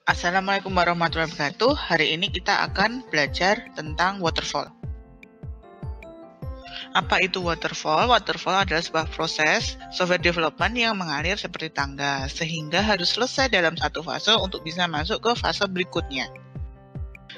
Assalamualaikum warahmatullahi wabarakatuh. Hari ini kita akan belajar tentang waterfall. Apa itu waterfall? Waterfall adalah sebuah proses software development yang mengalir seperti tangga, sehingga harus selesai dalam satu fase untuk bisa masuk ke fase berikutnya.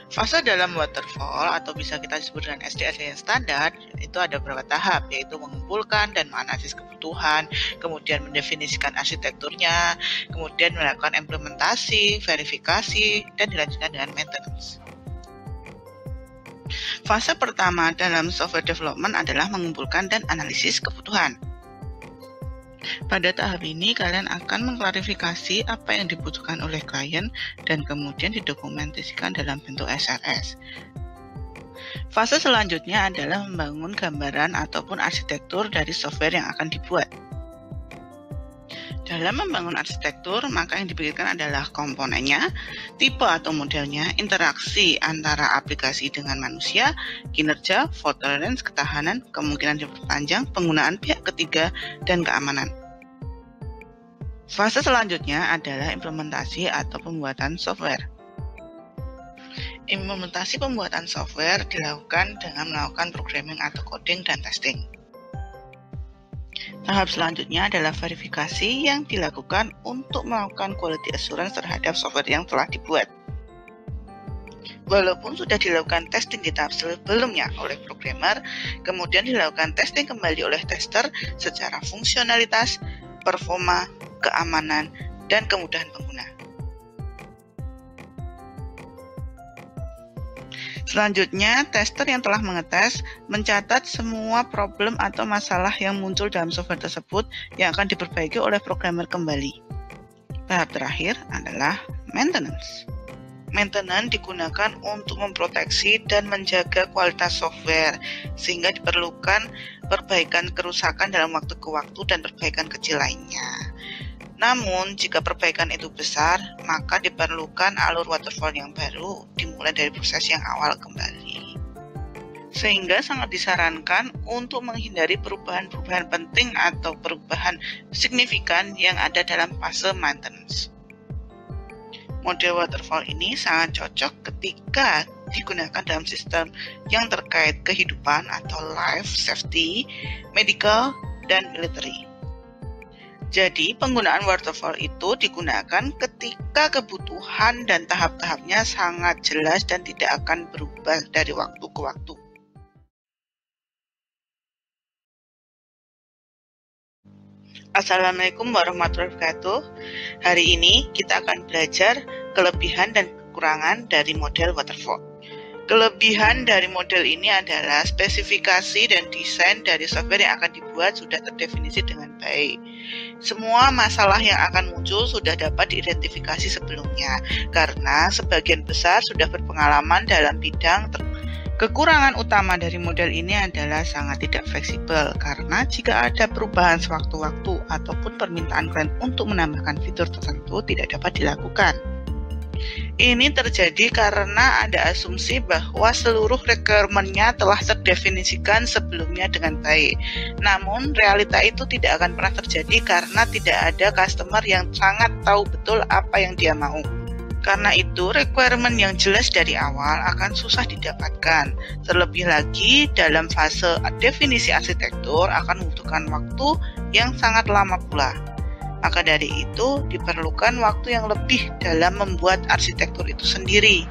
Fase dalam waterfall atau bisa kita sebut dengan SDLC yang standar itu ada beberapa tahap, yaitu mengumpulkan dan menganalisis kebutuhan, kemudian mendefinisikan arsitekturnya, kemudian melakukan implementasi, verifikasi, dan dilanjutkan dengan maintenance. Fase pertama dalam software development adalah mengumpulkan dan analisis kebutuhan. Pada tahap ini, kalian akan mengklarifikasi apa yang dibutuhkan oleh klien dan kemudian didokumentasikan dalam bentuk SRS. Fase selanjutnya adalah membangun gambaran ataupun arsitektur dari software yang akan dibuat. Dalam membangun arsitektur, maka yang dipikirkan adalah komponennya, tipe atau modelnya, interaksi antara aplikasi dengan manusia, kinerja, fault tolerance, ketahanan, kemungkinan diperpanjang, penggunaan pihak ketiga, dan keamanan. Fase selanjutnya adalah implementasi atau pembuatan software. Implementasi pembuatan software dilakukan dengan melakukan programming atau coding dan testing. Tahap selanjutnya adalah verifikasi yang dilakukan untuk melakukan quality assurance terhadap software yang telah dibuat. Walaupun sudah dilakukan testing di tahap sebelumnya oleh programmer, kemudian dilakukan testing kembali oleh tester secara fungsionalitas, performa, keamanan, dan kemudahan pengguna. Selanjutnya, tester yang telah mengetes mencatat semua problem atau masalah yang muncul dalam software tersebut yang akan diperbaiki oleh programmer kembali. Tahap terakhir adalah maintenance. Maintenance digunakan untuk memproteksi dan menjaga kualitas software, sehingga diperlukan perbaikan kerusakan dalam waktu ke waktu dan perbaikan kecil lainnya. Namun, jika perbaikan itu besar, maka diperlukan alur waterfall yang baru, dimulai dari proses yang awal kembali. Sehingga sangat disarankan untuk menghindari perubahan-perubahan penting atau perubahan signifikan yang ada dalam fase maintenance. Model waterfall ini sangat cocok ketika digunakan dalam sistem yang terkait kehidupan atau life, safety, medical, dan military. Jadi, penggunaan waterfall itu digunakan ketika kebutuhan dan tahap-tahapnya sangat jelas dan tidak akan berubah dari waktu ke waktu. Assalamualaikum warahmatullahi wabarakatuh. Hari ini kita akan belajar kelebihan dan kekurangan dari model waterfall. Kelebihan dari model ini adalah spesifikasi dan desain dari software yang akan dibuat sudah terdefinisi dengan baik. Semua masalah yang akan muncul sudah dapat diidentifikasi sebelumnya, karena sebagian besar sudah berpengalaman dalam bidang. Kekurangan utama dari model ini adalah sangat tidak fleksibel, karena jika ada perubahan sewaktu-waktu ataupun permintaan klien untuk menambahkan fitur tertentu tidak dapat dilakukan. Ini terjadi karena ada asumsi bahwa seluruh requirement-nya telah terdefinisikan sebelumnya dengan baik. Namun, realita itu tidak akan pernah terjadi karena tidak ada customer yang sangat tahu betul apa yang dia mau. Karena itu, requirement yang jelas dari awal akan susah didapatkan. Terlebih lagi, dalam fase definisi arsitektur akan membutuhkan waktu yang sangat lama pula. Maka dari itu, diperlukan waktu yang lebih dalam membuat arsitektur itu sendiri.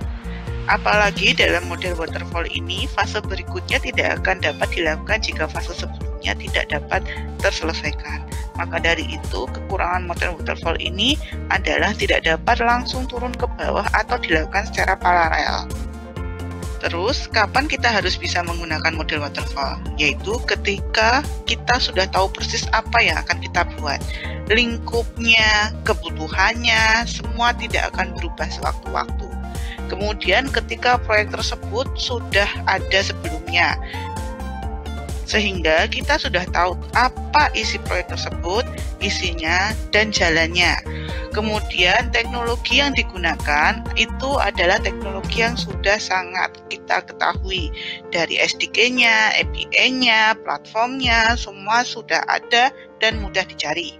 Apalagi dalam model waterfall ini, fase berikutnya tidak akan dapat dilakukan jika fase sebelumnya tidak dapat terselesaikan. Maka dari itu, kekurangan model waterfall ini adalah tidak dapat langsung turun ke bawah atau dilakukan secara paralel. Terus, kapan kita harus bisa menggunakan model waterfall? Yaitu ketika kita sudah tahu persis apa yang akan kita buat. Lingkupnya, kebutuhannya, semua tidak akan berubah sewaktu-waktu. Kemudian ketika proyek tersebut sudah ada sebelumnya, sehingga kita sudah tahu apa isi proyek tersebut, isinya, dan jalannya. Kemudian teknologi yang digunakan itu adalah teknologi yang sudah sangat kita ketahui. Dari SDK-nya, API-nya, platformnya, semua sudah ada dan mudah dicari.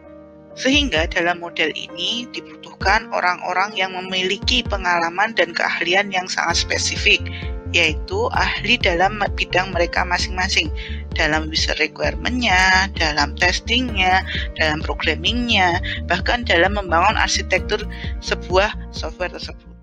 Sehingga dalam model ini dibutuhkan orang-orang yang memiliki pengalaman dan keahlian yang sangat spesifik, yaitu ahli dalam bidang mereka masing-masing, dalam user requirement-nya, dalam testing-nya, dalam programming-nya, bahkan dalam membangun arsitektur sebuah software tersebut.